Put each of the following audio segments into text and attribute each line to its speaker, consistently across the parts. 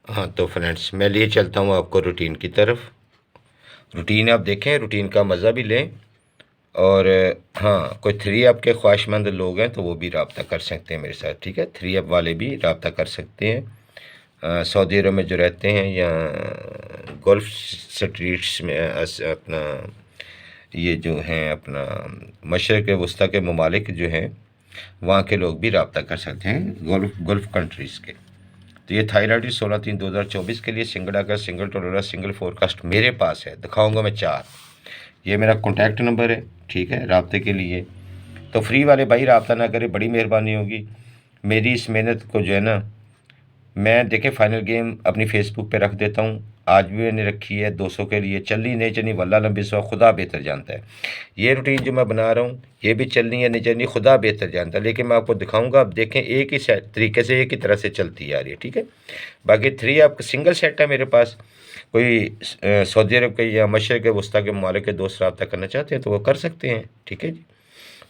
Speaker 1: हाँ तो फ्रेंड्स, मैं लिए चलता हूँ आपको रूटीन की तरफ। रूटीन आप देखें, रूटीन का मज़ा भी लें। और हाँ, कोई थ्री ऐप के ख्वाहिशमंद लोग हैं तो वो भी रब्ता कर सकते हैं मेरे साथ, ठीक है। थ्री ऐप वाले भी रब्ता कर सकते हैं। सऊदी अरब में जो रहते हैं या गल्फ़ स्ट्रीट्स में अपना ये जो हैं अपना मशरक़ वस्ती के ममालिक जो हैं, वहाँ के लोग भी रब्ता कर सकते हैं, गल्फ़ कंट्रीज़ के। तो ये थायराइड 16/3/2024 के लिए सिंगल अगर सिंगल टोलोरा सिंगल फोरकास्ट मेरे पास है, दिखाऊंगा मैं 4। ये मेरा कॉन्टैक्ट नंबर है, ठीक है, रब्ते के लिए। तो फ्री वाले भाई रब्ता ना करें, बड़ी मेहरबानी होगी। मेरी इस मेहनत को जो है ना, मैं देखे फाइनल गेम अपनी फेसबुक पे रख देता हूँ। आज भी मैंने रखी है 200 के लिए। चलनी नहीं चलनी वल्लाह लंबी सौ, खुदा बेहतर जानता है। ये रूटीन जो मैं बना रहा हूँ, ये भी चलनी है नहीं चलनी खुदा बेहतर जानता है, लेकिन मैं आपको दिखाऊंगा। आप देखें, एक ही तरीके से एक ही तरह से चलती आ रही है, ठीक है। बाकी थ्री आपका सिंगल सेट है मेरे पास। कोई सऊदी अरब के या मशरक़ वस्ती के ममालिक के दोस्त रब्ता करना चाहते हैं तो वो कर सकते हैं, ठीक है जी।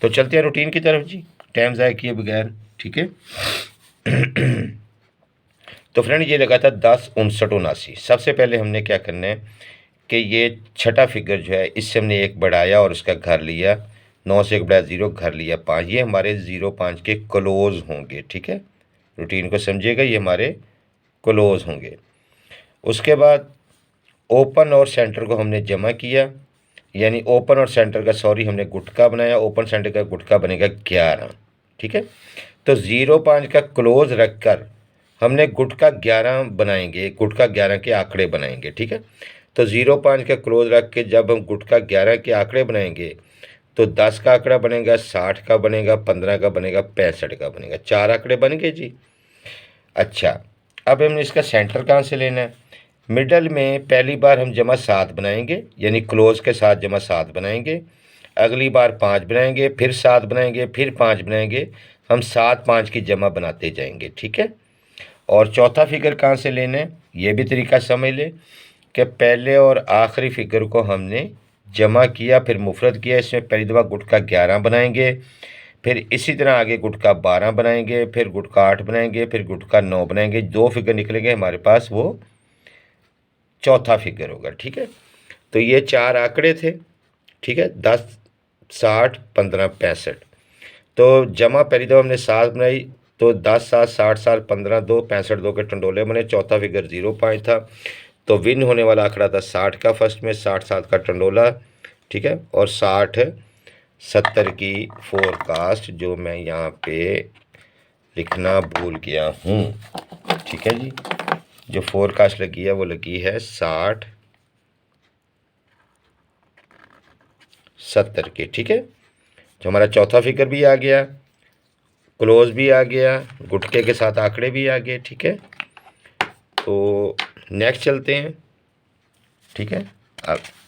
Speaker 1: तो चलते हैं रूटीन की तरफ जी, टाइम ज़ाया किए बगैर, ठीक है। तो फ्रेंड, ये लगा था 10 59 79। सबसे पहले हमने क्या करना है कि ये छठा फिगर जो है, इससे हमने एक बढ़ाया और उसका घर लिया। 9 से 1 बढ़ाया 0, घर लिया 5। ये हमारे 0 5 के क्लोज होंगे, ठीक है। रूटीन को समझिएगा, ये हमारे क्लोज होंगे। उसके बाद ओपन और सेंटर को हमने जमा किया, यानी ओपन और सेंटर का सॉरी हमने गुटका बनाया। ओपन सेंटर का गुटका बनेगा 11, ठीक है। तो 0 5 का क्लोज रखकर हमने गुटका 11 बनाएंगे, गुटका 11 के आंकड़े बनाएंगे, ठीक है। तो 0 5 का क्लोज रख के जब हम गुटका 11 के आंकड़े बनाएंगे तो 10 का आंकड़ा बनेगा, 60 का बनेगा, 15 का बनेगा, 65 का बनेगा। 4 आंकड़े बन गए जी। अच्छा, अब हमने इसका सेंटर कहाँ से लेना है? मिडल में पहली बार हम जमा 7 बनाएंगे, यानी क्लोज के साथ जमा 7 बनाएंगे। अगली बार 5 बनाएंगे, फिर 7 बनाएंगे, फिर 5 बनाएंगे। हम 7 5 की जमा बनाते जाएंगे, ठीक है। और चौथा फिगर कहाँ से लेना है, ये भी तरीका समझ लें कि पहले और आखिरी फिगर को हमने जमा किया, फिर मुफरत किया। इसमें पहली दफ़ा गुटका 11 बनाएंगे, फिर इसी तरह आगे गुटका 12 बनाएंगे, फिर गुटका 8 बनाएंगे, फिर गुटका 9 बनाएंगे। 2 फिगर निकलेंगे हमारे पास, वो चौथा फिगर होगा, ठीक है। तो ये 4 आंकड़े थे, ठीक है। 10 60 15 65। तो जमा पहली दफ़ा हमने 7 बनाई, तो 10 7 60 7 15 2 65 2 के टंडोले बने। चौथा फिगर 0 5 था, तो विन होने वाला आंकड़ा था 60 का फर्स्ट में, 60 7 का टंडोला, ठीक है। और 60 70 की फोरकास्ट जो मैं यहाँ पे लिखना भूल गया हूँ, ठीक है जी। जो फोरकास्ट लगी है वो लगी है 60 70 की, ठीक है। तो हमारा चौथा फिगर भी आ गया, क्लोज भी आ गया, गुटके के साथ आंकड़े भी आ गए, ठीक है। तो नेक्स्ट चलते हैं, ठीक है।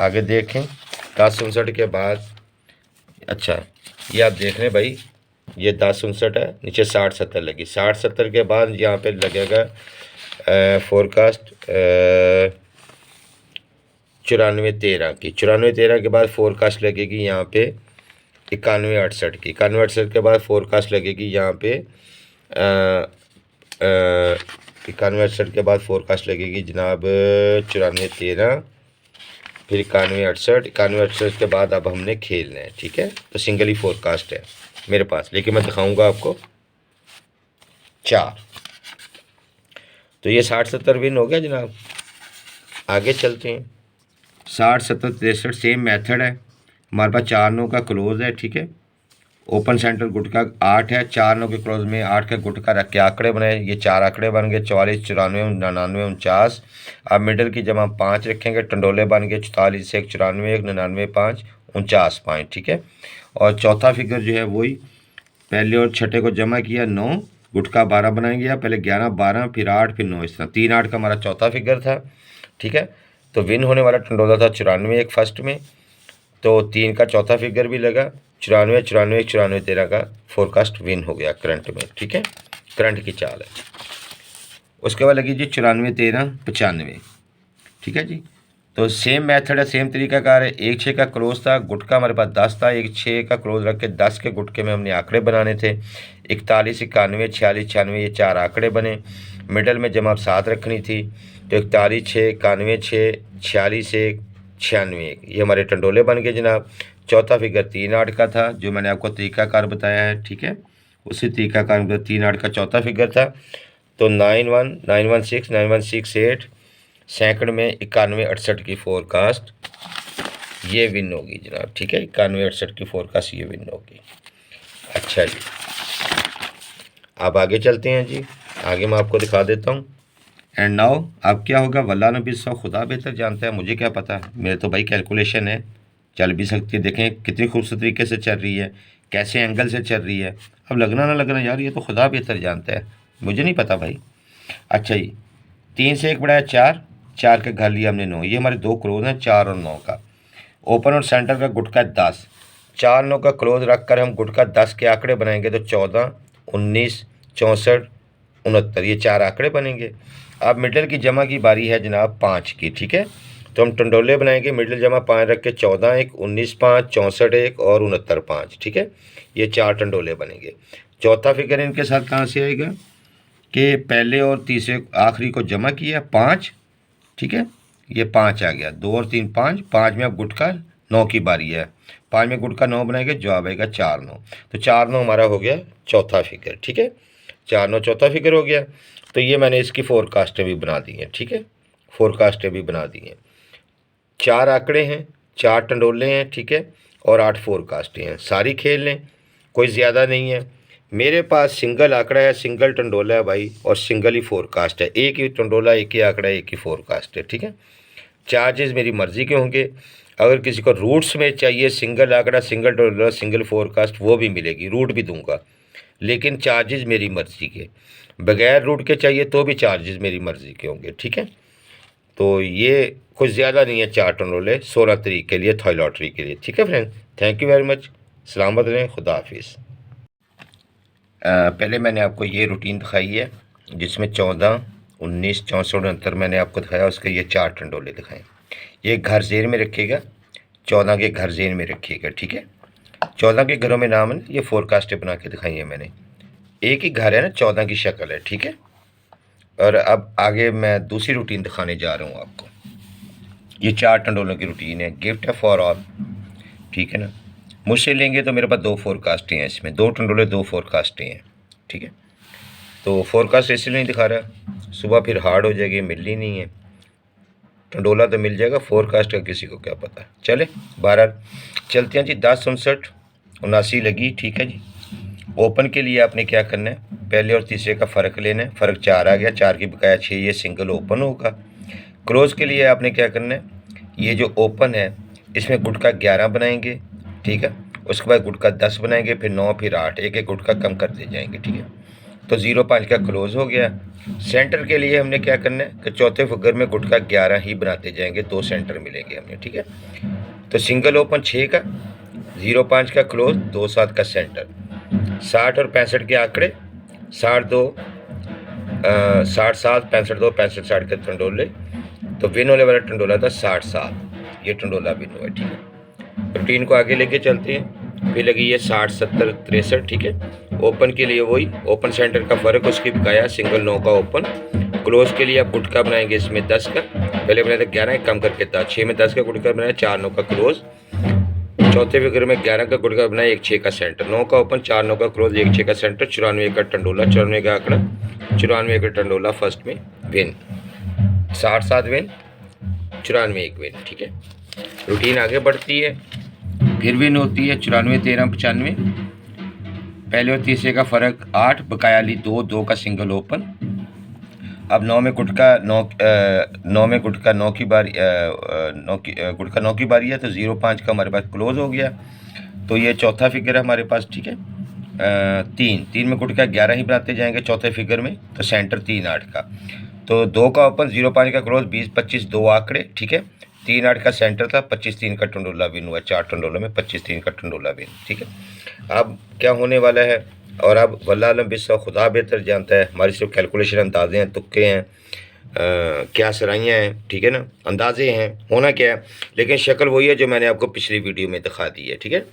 Speaker 1: आगे देखें 10 59 के बाद। अच्छा, ये आप देख रहे हैं भाई, ये 10 59 है, नीचे 60 70 लगी। 60 70 के बाद यहाँ पे लगेगा फोरकास्ट 94 13 की। 94 13 के बाद फोरकास्ट लगेगी यहाँ पे 91 68 की। 91 68 के बाद फोरकास्ट लगेगी यहाँ पे 91 68 के बाद फोरकास्ट लगेगी जनाब 94 13, फिर 91 68। 91 68 के बाद अब हमने खेलना है, ठीक है। तो सिंगल ही फोरकास्ट है मेरे पास, लेकिन मैं दिखाऊंगा आपको 4। तो ये 60 70 विन हो गया जनाब। आगे चलते हैं। 60 70 63 सेम मेथड है हमारे पास। 4 9 का क्लोज है, ठीक है। ओपन सेंटर गुटका 8 है, 4 9 के क्लोज में 8 का गुटका रख के आंकड़े बनाए। ये 4 आंकड़े बन गए, 44 94 99 49। अब मिडल की जमा 5 रखेंगे, टंडोले बन गए 44 1 94 1 99 5 49 5, ठीक है। और चौथा फिगर जो है वही, पहले और छठे को जमा किया 9, गुटका 12 बनाएंगे। या पहले 11 12 फिर 8 फिर 9, इस तरह 3 8 का हमारा चौथा फिगर था, ठीक है। तो विन होने वाला टंडोला था 94 1 फर्स्ट में, तो 3 का चौथा फिगर भी लगा। 94 94 94 13 का फोरकास्ट विन हो गया करंट में, ठीक है। करंट की चाल है। उसके बाद लगी जी 94 13 95, ठीक है जी। तो सेम मेथड है, सेम तरीकाकार है। 1 6 का क्लोज था, गुटका हमारे पास 10 था। 1 6 का क्लोज रख के 10 के गुटके में हमने आंकड़े बनाने थे। 41 91 46 96, ये 4 आंकड़े बने। मिडल में जमा 7 रखनी थी, तो 41 6 91 6 46 1 96 1 ये हमारे टंडोले बन गए जनाब। चौथा फिगर 3 8 का था जो मैंने आपको तरीकाकार बताया है, ठीक है, उसी तरीकाकार में 3 8 का चौथा फिगर था। तो 91 916 9168 सेकंड में 91 68 की फोरकास्ट ये विन होगी जनाब, ठीक है, 91 68 की फोरकास्ट ये विन होगी। अच्छा जी, अब आगे चलते हैं जी, आगे मैं आपको दिखा देता हूँ। एंड नाउ अब क्या होगा, वल्लाह नबी सौ खुदा बेहतर जानता है, मुझे क्या पता, मेरे तो भाई कैलकुलेशन है, चल भी सकती है। देखें कितनी खूबसूरत तरीके से चल रही है, कैसे एंगल से चल रही है। अब लगना ना लगना यार, ये तो खुदा बेहतर जानता है, मुझे नहीं पता भाई। अच्छा जी, 3 से 1 बढ़ाया 4, 4 का घर लिया हमने 9, ये हमारे 2 क्लोज हैं 4 और 9 का। ओपन और सेंटर का गुटका 10, 4 9 का क्लोज रख कर हम गुटका 10 के आंकड़े बनाएंगे तो 14 19 64 69 ये 4 आंकड़े बनेंगे। अब मिडल की जमा की बारी है जनाब 5 की, ठीक है, तो हम टंडोले बनाएंगे। मिडल जमा 5 रख के 14 1 19 5 64 1 और 69 5, ठीक है, ये 4 टंडोले बनेंगे। चौथा फिगर इनके साथ कहाँ से आएगा कि पहले और तीसरे आखिरी को जमा किया 5, ठीक है, ये 5 आ गया, 2 और 3 5, 5 में अब गुटका 9 की बारी है, 5 में गुटका 9 बनाएंगे, जवाब आएगा 4 9, तो 4 9 हमारा हो गया चौथा फिगर, ठीक है, 4 9 चौथा फिगर हो गया। तो ये मैंने इसकी फोरकास्टें भी बना दी हैं, ठीक है, फोरकास्टें भी बना दी हैं। 4 आंकड़े हैं, 4 टंडोले हैं, ठीक है, और 8 फोरकास्टें हैं, सारी खेल लें, कोई ज़्यादा नहीं है। मेरे पास सिंगल आंकड़ा है, सिंगल टंडोला है भाई, और सिंगल ही फोरकास्ट है, एक ही टंडोला एक ही आंकड़ा एक ही फोरकास्ट है, ठीक है। चार्जेस मेरी मर्ज़ी के होंगे, अगर किसी को रूट्स में चाहिए सिंगल आंकड़ा सिंगल टंडोला सिंगल फोरकास्ट वो भी मिलेगी, रूट भी दूंगा, लेकिन चार्जेस मेरी मर्ज़ी के, बगैर रूट के चाहिए तो भी चार्जेस मेरी मर्ज़ी के होंगे, ठीक है। तो ये कुछ ज़्यादा नहीं है, 4 टंडोले 16 तरीक के लिए, थॉय लॉटरी के लिए, ठीक है friend. Thank you very much, सलामत रहें, खुदा हाफिज़। पहले मैंने आपको ये रूटीन दिखाई है जिसमें 14 19 64 69 मैंने आपको दिखाया, उसके ये 4 टंडोले दिखाए। ये घर ज़ेर में रखिएगा, 14 के घर ज़ेर में रखिएगा, ठीक है। 14 के घरों में नाम है, ये फोरकास्टें बना के दिखाई है मैंने, एक ही घर है ना, 14 की शक्ल है, ठीक है। और अब आगे मैं दूसरी रूटीन दिखाने जा रहा हूँ आपको। ये 4 टंडोलों की रूटीन है, गिफ्ट है फॉर ऑल, ठीक है ना। मुझसे लेंगे तो मेरे पास 2 फोरकास्टें हैं, इसमें 2 टंडोले 2 फोरकास्टें हैं, ठीक है। तो फोरकास्ट इसलिए नहीं दिखा रहा, सुबह फिर हार्ड हो जाएगी, मिलनी नहीं है। टंडोला तो मिल जाएगा, फोरकास्ट का किसी को क्या पता। चले 12 चलते हैं जी। 10 59 79 लगी, ठीक है जी। ओपन के लिए आपने क्या करना है, पहले और तीसरे का फ़र्क लेना है, फ़र्क 4 आ गया, 4 की बकाया 6, ये सिंगल ओपन होगा। क्लोज के लिए आपने क्या करना है, ये जो ओपन है इसमें गुटका 11 बनाएंगे, ठीक है, उसके बाद गुटका 10 बनाएंगे, फिर 9 फिर 8, एक एक गुटका कम करते जाएंगे, ठीक है। तो 05 का क्लोज हो गया। सेंटर के लिए हमने क्या करना है कि चौथे फिगर में गुटका 11 ही बनाते जाएंगे, 2 सेंटर मिलेंगे हमें, ठीक है। तो सिंगल ओपन 6 का, 05 का क्लोज, 2 7 का सेंटर, 60 और 65 के आंकड़े, 60 2 60 7 65 2 65 60 के टंडोले, तो विन होने वाला टंडोला था 60 7, ये टंडोला विन हुआ, ठीक है। रूटीन को आगे लेके चलते हैं। फिर लगी ये 60 70 63, ठीक है। ओपन के लिए वही, ओपन सेंटर का फ़र्क उसकी बकाया, सिंगल 9 का ओपन। क्लोज के लिए आप गुटका बनाएंगे इसमें 10 का, पहले बनाया था 11 कम करके था, 6 में 10 का गुटका बनाया, 4 9 का क्लोज। चौथे फिगर में 11 का गुटका बनाया, 1 6 का सेंटर, 9 का ओपन, 4 9 का क्लोज, 1 6 का सेंटर, 94 का टंडोला, 94 का आंकड़ा, 94 का टंडोला फर्स्ट में विन, 60 7 विन, 94 1 विन, ठीक है। रूटीन आगे बढ़ती है, फिर विन होती है 94 13 95, पहले और तीसरे का फ़र्क 8, बकाया ली 2 2 का सिंगल ओपन। अब 9 में गुटका 9 में गुटका 9 की बारी, 9 की गुटका 9 की बारी है, तो 05 का हमारे पास क्लोज हो गया। तो ये चौथा फिगर है हमारे पास, ठीक है। 3 में गुटका 11 ही बनाते जाएंगे चौथे फिगर में, तो सेंटर 3 8 का, तो 2 का ओपन, 05 का क्लोज, 20 25 2 आंकड़े, ठीक है। 3 8 का सेंटर था, 25 3 का टंडोला विन हुआ, 4 टंडोला में 25 3 का टंडोला विन, ठीक है। अब क्या होने वाला है, और अब वल्लाह आलम बिस्सा, खुदा बेहतर जानता है, हमारी सिर्फ कैलकुलेशन अंदाजे हैं, तुक्के हैं, क्या सराइयाँ हैं, ठीक है ना, अंदाजे हैं, होना क्या है, लेकिन शक्ल वही है जो मैंने आपको पिछली वीडियो में दिखा दी है, ठीक है।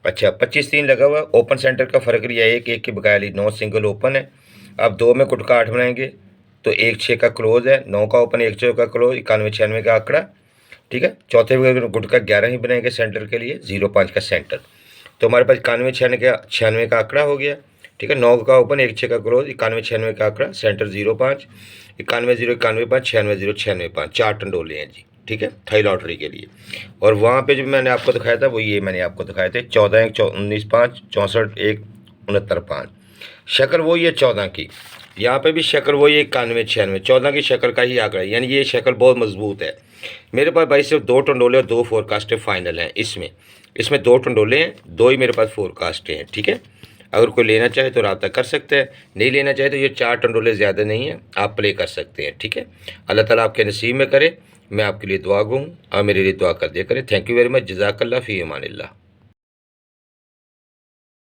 Speaker 1: अच्छा 25 3 लगा हुआ, ओपन सेंटर का फ़र्क लिया 1 1 की बकाया ली 9, सिंगल ओपन है। अब 2 में गुटका 8 बनाएंगे, तो 1/6 का क्लोज है, 9 का ओपन 1/6 का क्लोज, 91-96 का आंकड़ा, ठीक है। चौथे फिगर गुट का 11 ही बनाएंगे सेंटर के लिए, 0.5 का सेंटर, तो हमारे पास 91-96 का आंकड़ा हो गया, ठीक है। 9 का ओपन 1/6 का क्लोज, 91-96 का आंकड़ा, सेंटर 0.5, 91-0-91-5, 96-0-96-5, 4 टंडोले हैं जी, ठीक है, थाई लॉटरी के लिए। और वहाँ पे जो मैंने आपको दिखाया था वो ये मैंने आपको दिखाए थे 14-1-19-5, 64-1-69-5। शक्ल वही है 14 की, यहाँ पे भी शक्ल वही 91-96, 14 की शक्ल का ही आंकड़ा है, यानी ये शक्ल बहुत मजबूत है। मेरे पास भाई सिर्फ 2 टंडोले और 2 फोरकास्ट फाइनल हैं इसमें 2 टंडोले हैं, 2 ही मेरे पास फोरकास्ट हैं, ठीक है। अगर कोई लेना चाहे तो रब्ता कर सकते हैं, नहीं लेना चाहे तो ये 4 टंडोले ज़्यादा नहीं है, आप प्ले कर सकते हैं, ठीक है। अल्लाह ताला आपके नसीब में करे, मैं आपके लिए दुआ गो हूँ, आप मेरे लिए दुआ कर दिया करें। थैंक यू वेरी मच, जज़ाकल्लाह फ़ी अमानिल्लाह।